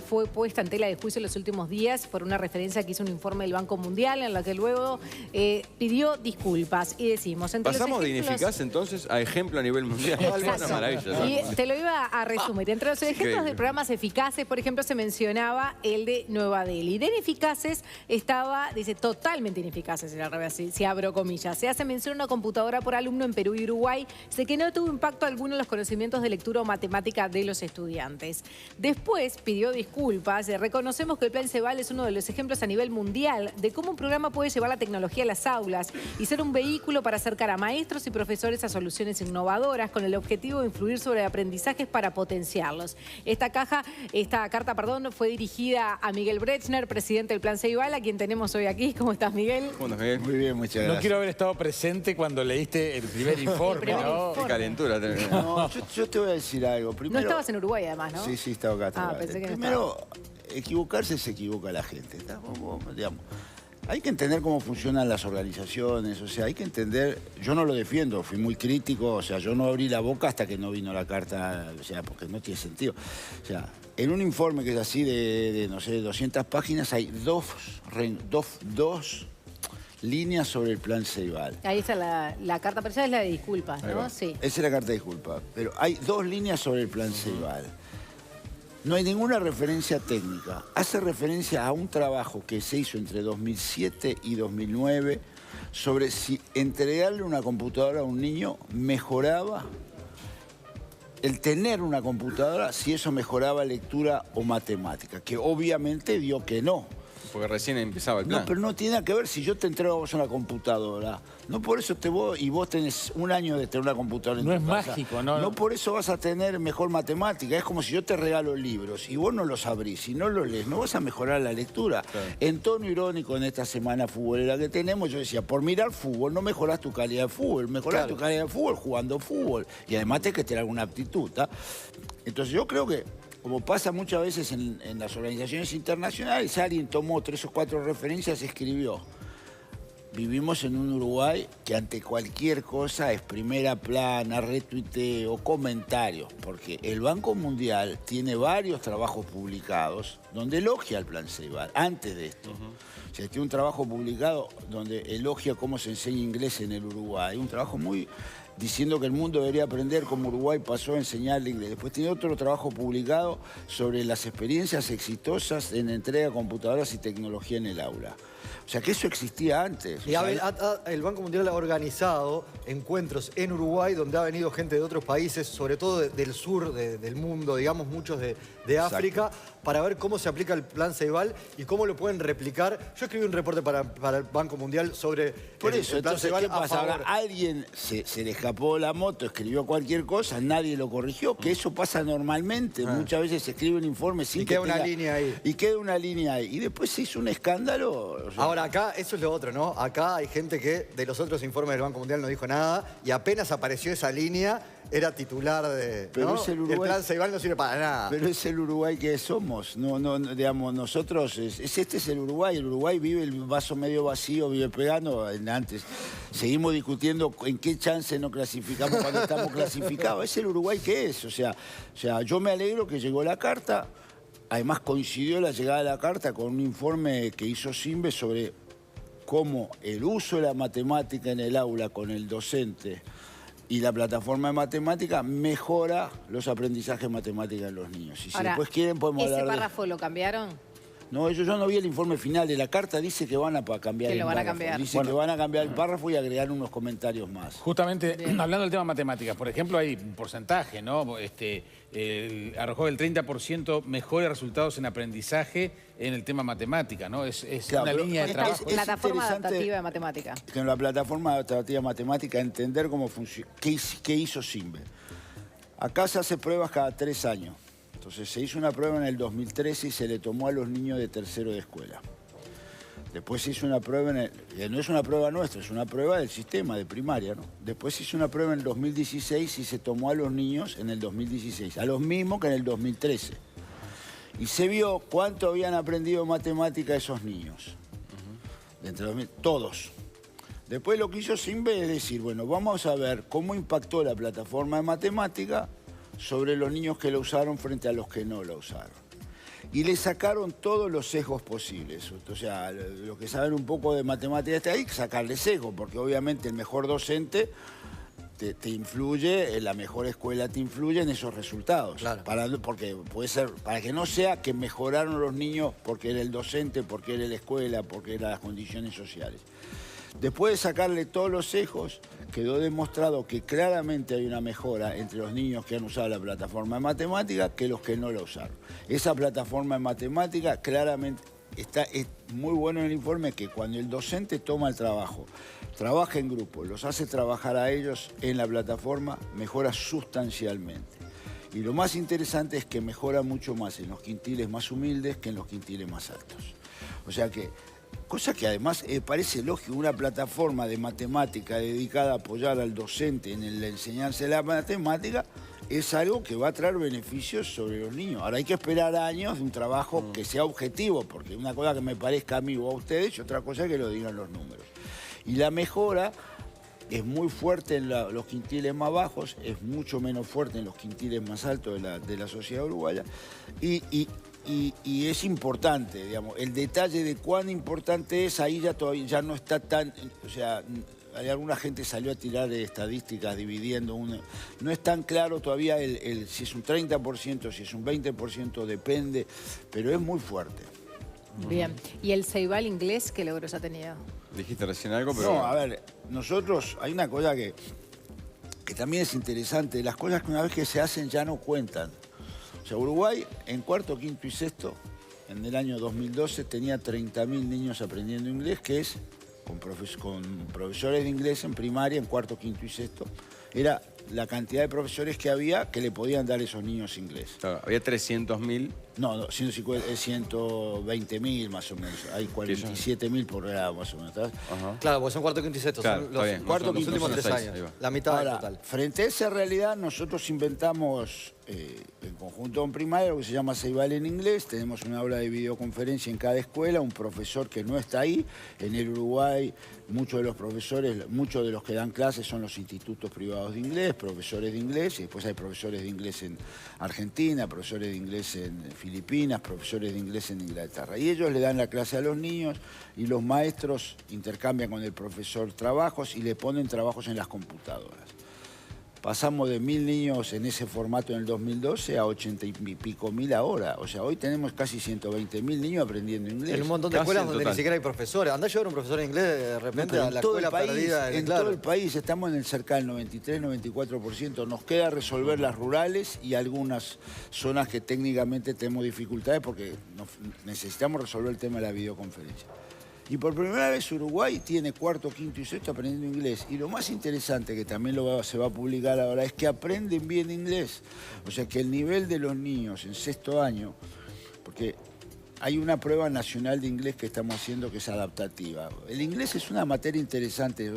Fue puesta en tela de juicio en los últimos días por una referencia que hizo un informe del Banco Mundial en la que luego pidió disculpas. Y decimos... Pasamos de ineficaz entonces a ejemplo a nivel mundial. Exacto. Una maravilla. Y te lo iba a resumir. Entre los ejemplos de programas eficaces, por ejemplo, se mencionaba el de Nueva Delhi. De ineficaces estaba, dice, totalmente ineficaces, si abro comillas. Se hace mención a una computadora por alumno en Perú y Uruguay. Sé que no tuvo impacto alguno en los conocimientos de lectura o matemática de los estudiantes. Después pidió disculpas. Reconocemos que el Plan Ceval es uno de los ejemplos a nivel mundial de cómo un programa puede llevar la tecnología a las aulas y ser un vehículo para acercar a maestros y profesores a soluciones innovadoras con el objetivo de influir sobre aprendizajes para potenciarlos. Esta carta, fue dirigida a Miguel Brechner, presidente del Plan Ceval, a quien tenemos hoy aquí. ¿Cómo estás, Miguel? ¿Cómo estás, Miguel? Muy bien, muchas gracias. No quiero haber estado presente cuando leíste el primer informe, ¿no? Qué calentura. No, yo te voy a decir algo. Primero, no estabas en Uruguay, además, ¿no? Sí, estaba acá. Pensé que no Primero, equivocarse se equivoca la gente. Digamos, hay que entender cómo funcionan las organizaciones, o sea, hay que entender... Yo no lo defiendo, fui muy crítico, o sea, yo no abrí la boca hasta que no vino la carta, o sea, porque no tiene sentido. O sea, en un informe que es así de no sé, 200 páginas, hay dos líneas sobre el Plan Ceval. Ahí está la carta, pero esa es la de disculpas, ¿no? Sí. Esa es la carta de disculpas. Pero hay dos líneas sobre el Plan Ceval. No hay ninguna referencia técnica. Hace referencia a un trabajo que se hizo entre 2007 y 2009 sobre si entregarle una computadora a un niño mejoraba el tener una computadora, si eso mejoraba lectura o matemática, que obviamente dio que no. Porque recién empezaba el plan. No, pero no tiene nada que ver si yo te entrego a vos una computadora. No por eso vos tenés un año de tener una computadora en tu casa. No es mágico, ¿no? No por eso vas a tener mejor matemática. Es como si yo te regalo libros y vos no los abrís y no los lees, no vas a mejorar la lectura. Claro. En tono irónico, en esta semana futbolera que tenemos, yo decía, por mirar fútbol no mejorás tu calidad de fútbol, mejorás tu calidad de fútbol jugando fútbol. Y además tenés que tener alguna aptitud, ¿tá? Entonces yo creo que, como pasa muchas veces en las organizaciones internacionales, alguien tomó 3 o 4 referencias y escribió. Vivimos en un Uruguay que ante cualquier cosa es primera plana, retuiteo, comentarios, porque el Banco Mundial tiene varios trabajos publicados donde elogia al Plan Ceval, antes de esto. O sea, tiene un trabajo publicado donde elogia cómo se enseña inglés en el Uruguay, un trabajo muy... diciendo que el mundo debería aprender cómo Uruguay pasó a enseñarle inglés. Después tiene otro trabajo publicado sobre las experiencias exitosas en entrega de computadoras y tecnología en el aula. O sea, que eso existía antes. Y el Banco Mundial ha organizado encuentros en Uruguay donde ha venido gente de otros países, sobre todo del sur del mundo, digamos, muchos de África, para ver cómo se aplica el Plan Ceval y cómo lo pueden replicar. Yo escribí un reporte para el Banco Mundial sobre el Plan Ceval. ¿Qué pasa? Ahora, alguien se le escapó la moto, escribió cualquier cosa, nadie lo corrigió, que eso pasa normalmente. Muchas veces se escribe un informe sin que queda una línea ahí. Y queda una línea ahí. Y después se hizo un escándalo. O sea, ahora, acá, eso es lo otro, ¿no? Acá hay gente que de los otros informes del Banco Mundial no dijo nada y apenas apareció esa línea, era titular de... Pero ¿no? es el Uruguay, el Plan Ceval no sirve para nada. Pero es el Uruguay que somos. Digamos, nosotros, este es el Uruguay. El Uruguay vive el vaso medio vacío, vive pegando. Antes seguimos discutiendo en qué chance no clasificamos cuando estamos clasificados. Es el Uruguay que es. O sea, yo me alegro que llegó la carta. Además coincidió la llegada de la carta con un informe que hizo Simbe sobre cómo el uso de la matemática en el aula con el docente y la plataforma de matemática mejora los aprendizajes matemáticos de los niños. Y si ahora, después quieren podemos hablar de... ¿ese párrafo lo cambiaron? No, yo no vi el informe final de la carta, dice que van a cambiar el párrafo. Dice que van a cambiar el párrafo y agregar unos comentarios más. Justamente, hablando del tema matemáticas, por ejemplo, hay un porcentaje, ¿no? Arrojó el 30% mejores resultados en aprendizaje en el tema matemática, ¿no? Es claro, una línea de trabajo. Plataforma adaptativa de matemática. En la plataforma adaptativa de matemática, entender cómo funciona, qué hizo Simbe. Acá se hace pruebas cada 3 años. Entonces se hizo una prueba en el 2013 y se le tomó a los niños de tercero de escuela. Después se hizo una prueba, no es una prueba nuestra, es una prueba del sistema de primaria, ¿no? Después se hizo una prueba en el 2016 y se tomó a los niños en el 2016, a los mismos que en el 2013. Y se vio cuánto habían aprendido matemática esos niños. Todos. Después lo que hizo Simbe es decir, bueno, vamos a ver cómo impactó la plataforma de matemática sobre los niños que lo usaron frente a los que no lo usaron. y le sacaron todos los sesgos posibles. O sea, los que saben un poco de matemáticas, hay que sacarle sesgo, porque obviamente el mejor docente te influye, en la mejor escuela te influye en esos resultados. Claro. Porque puede ser, para que no sea que mejoraron los niños porque era el docente, porque era la escuela, porque eran las condiciones sociales. Después de sacarle todos los sesgos, quedó demostrado que claramente hay una mejora entre los niños que han usado la plataforma de matemática que los que no la usaron. Esa plataforma de matemática claramente es muy bueno en el informe, que cuando el docente toma el trabajo, trabaja en grupo, los hace trabajar a ellos en la plataforma, mejora sustancialmente. Y lo más interesante es que mejora mucho más en los quintiles más humildes que en los quintiles más altos. O sea que, cosa que además parece lógico, una plataforma de matemática dedicada a apoyar al docente en la enseñanza de la matemática es algo que va a traer beneficios sobre los niños. Ahora hay que esperar años de un trabajo que sea objetivo, porque una cosa que me parezca a mí o a ustedes y otra cosa es que lo digan los números. Y la mejora es muy fuerte en los quintiles más bajos, es mucho menos fuerte en los quintiles más altos de la sociedad uruguaya. Y es importante, digamos, el detalle de cuán importante es, ahí todavía ya no está tan, o sea, alguna gente salió a tirar estadísticas dividiendo, no es tan claro todavía si es un 30%, si es un 20%, depende, pero es muy fuerte. Bien, ¿y el Ceibal inglés qué logros ha tenido? Dijiste recién algo, pero... No, a ver, nosotros, hay una cosa que también es interesante, las cosas que una vez que se hacen ya no cuentan. O sea, Uruguay en cuarto, quinto y sexto, en el año 2012, tenía 30.000 niños aprendiendo inglés, que es con profesores de inglés en primaria, en cuarto, quinto y sexto. Era la cantidad de profesores que había que le podían dar a esos niños inglés. Claro, había 300.000. No, 120.000 más o menos. Hay 47.000 por grado más o menos. ¿Sabes? Claro, porque son cuarto, quinto y sexto. Claro, son los está bien. cuarto, Los quinto, últimos 3 seis, años. ahí va. La mitad Ahora, del total. frente a esa realidad, nosotros inventamos en conjunto con primaria lo que se llama Ceibal en inglés. Tenemos una aula de videoconferencia en cada escuela, un profesor que no está ahí. En el Uruguay, muchos de los profesores, muchos de los que dan clases son los institutos privados de inglés, profesores de inglés, y después hay profesores de inglés en Argentina, profesores de inglés en Filipinas, profesores de inglés en Inglaterra. Y ellos le dan la clase a los niños y los maestros intercambian con el profesor trabajos y le ponen trabajos en las computadoras. Pasamos de 1.000 niños en ese formato en el 2012 a 80 y pico mil ahora. O sea, hoy tenemos casi 120.000 niños aprendiendo inglés. En un montón de Casi escuelas en donde total. ni siquiera hay profesores. Andá a llevar un profesor de inglés de repente No, a la escuela perdida. en todo el país estamos en el cerca del 93-94%. Nos queda resolver las rurales y algunas zonas que técnicamente tenemos dificultades porque necesitamos resolver el tema de la videoconferencia. Y por primera vez Uruguay tiene cuarto, quinto y sexto aprendiendo inglés. Y lo más interesante, que también se va a publicar ahora, es que aprenden bien inglés. O sea que el nivel de los niños en sexto año, porque hay una prueba nacional de inglés que estamos haciendo que es adaptativa. El inglés es una materia interesante.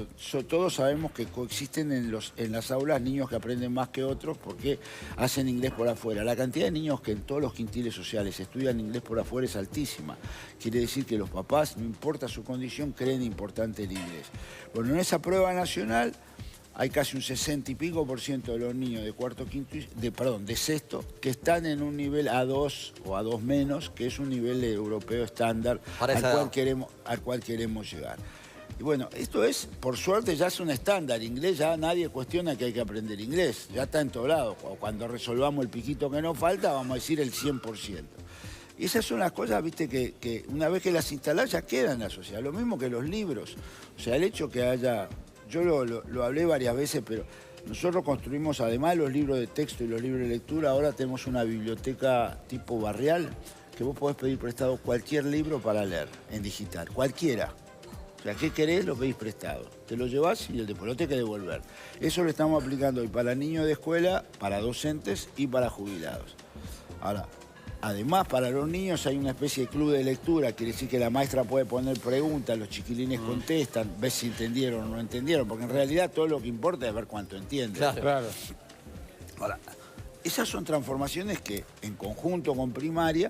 Todos sabemos que coexisten en las aulas niños que aprenden más que otros porque hacen inglés por afuera. La cantidad de niños que en todos los quintiles sociales estudian inglés por afuera es altísima. Quiere decir que los papás, no importa su condición, creen importante el inglés. Bueno, en esa prueba nacional hay casi un 60 y pico % de los niños de cuarto, quinto, de sexto, que están en un nivel A2 o A2 menos, que es un nivel europeo estándar al cual queremos llegar. Y bueno, esto es, por suerte, ya es un estándar. Inglés ya nadie cuestiona que hay que aprender inglés. Ya está en todo lado. Cuando resolvamos el piquito que nos falta, vamos a decir el 100%. Y esas son las cosas, viste, que una vez que las instalás ya quedan en la sociedad. Lo mismo que los libros. O sea, el hecho que haya... Yo lo hablé varias veces, pero nosotros construimos, además de los libros de texto y los libros de lectura, ahora tenemos una biblioteca tipo barrial, que vos podés pedir prestado cualquier libro para leer en digital, cualquiera. O sea, ¿qué querés? Lo pedís prestado. Te lo llevás y después lo tenés que devolver. Eso lo estamos aplicando hoy para niños de escuela, para docentes y para jubilados. Ahora, además, para los niños hay una especie de club de lectura, quiere decir que la maestra puede poner preguntas, los chiquilines contestan, ves si entendieron o no entendieron, porque en realidad todo lo que importa es ver cuánto entienden. Claro. Ahora, esas son transformaciones que en conjunto con primaria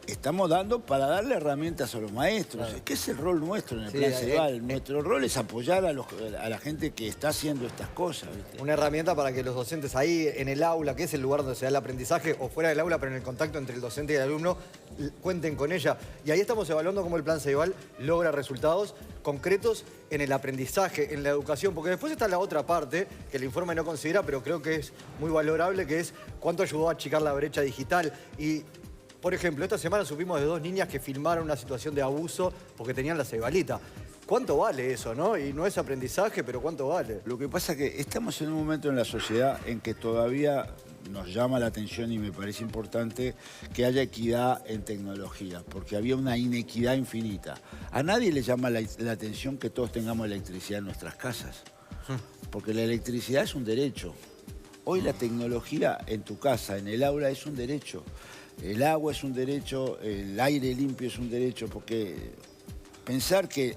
estamos dando para darle herramientas a los maestros. Claro. ¿Qué es el rol nuestro en el Sí, Plan Ceibal? Nuestro rol es apoyar a la gente que está haciendo estas cosas, ¿viste? Una herramienta para que los docentes ahí en el aula, que es el lugar donde se da el aprendizaje, o fuera del aula, pero en el contacto entre el docente y el alumno, cuenten con ella. Y ahí estamos evaluando cómo el Plan Ceibal logra resultados concretos en el aprendizaje, en la educación, porque después está la otra parte, que el informe no considera, pero creo que es muy valorable, que es cuánto ayudó a achicar la brecha digital. Y, por ejemplo, esta semana supimos de 2 niñas que filmaron una situación de abuso porque tenían la ceibalita. ¿Cuánto vale eso, no? Y no es aprendizaje, pero ¿cuánto vale? Lo que pasa es que estamos en un momento en la sociedad en que todavía nos llama la atención y me parece importante que haya equidad en tecnología, porque había una inequidad infinita. A nadie le llama la atención que todos tengamos electricidad en nuestras casas, porque la electricidad es un derecho. Hoy la tecnología en tu casa, en el aula, es un derecho. El agua es un derecho, el aire limpio es un derecho, porque pensar que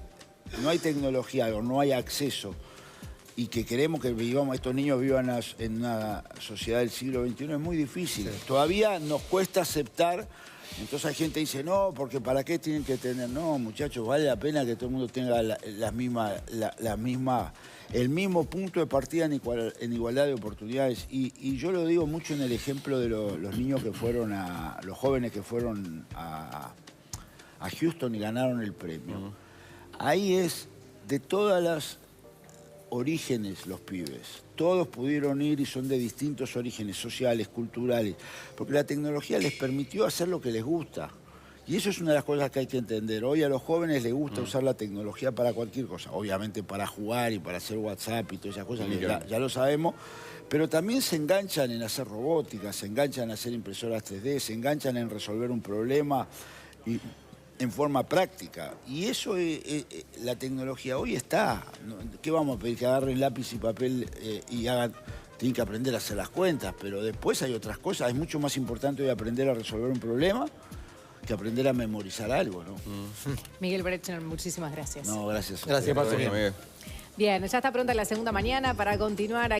no hay tecnología o no hay acceso y que queremos que estos niños vivan en una sociedad del siglo XXI es muy difícil. Sí. Todavía nos cuesta aceptar. Entonces hay gente que dice, no, porque ¿para qué tienen que tener? No, muchachos, vale la pena que todo el mundo tenga el mismo punto de partida en igualdad de oportunidades. Y yo lo digo mucho en el ejemplo de los niños que fueron los jóvenes que fueron a Houston y ganaron el premio. Ahí es de todas las orígenes los pibes. Todos pudieron ir y son de distintos orígenes sociales, culturales, porque la tecnología les permitió hacer lo que les gusta. Y eso es una de las cosas que hay que entender. Hoy a los jóvenes les gusta usar la tecnología para cualquier cosa. Obviamente para jugar y para hacer WhatsApp y todas esas cosas, ya lo sabemos. Pero también se enganchan en hacer robótica, se enganchan en hacer impresoras 3D, se enganchan en resolver un problema en forma práctica. Y eso, la tecnología hoy está. ¿Qué vamos a pedir? Que agarren lápiz y papel y hagan... Tienen que aprender a hacer las cuentas, pero después hay otras cosas. Es mucho más importante hoy aprender a resolver un problema que aprender a memorizar algo, ¿no? Miguel Brechner, muchísimas gracias. No, gracias. Gracias, Pase. Bien, ya está pronta la segunda mañana para continuar.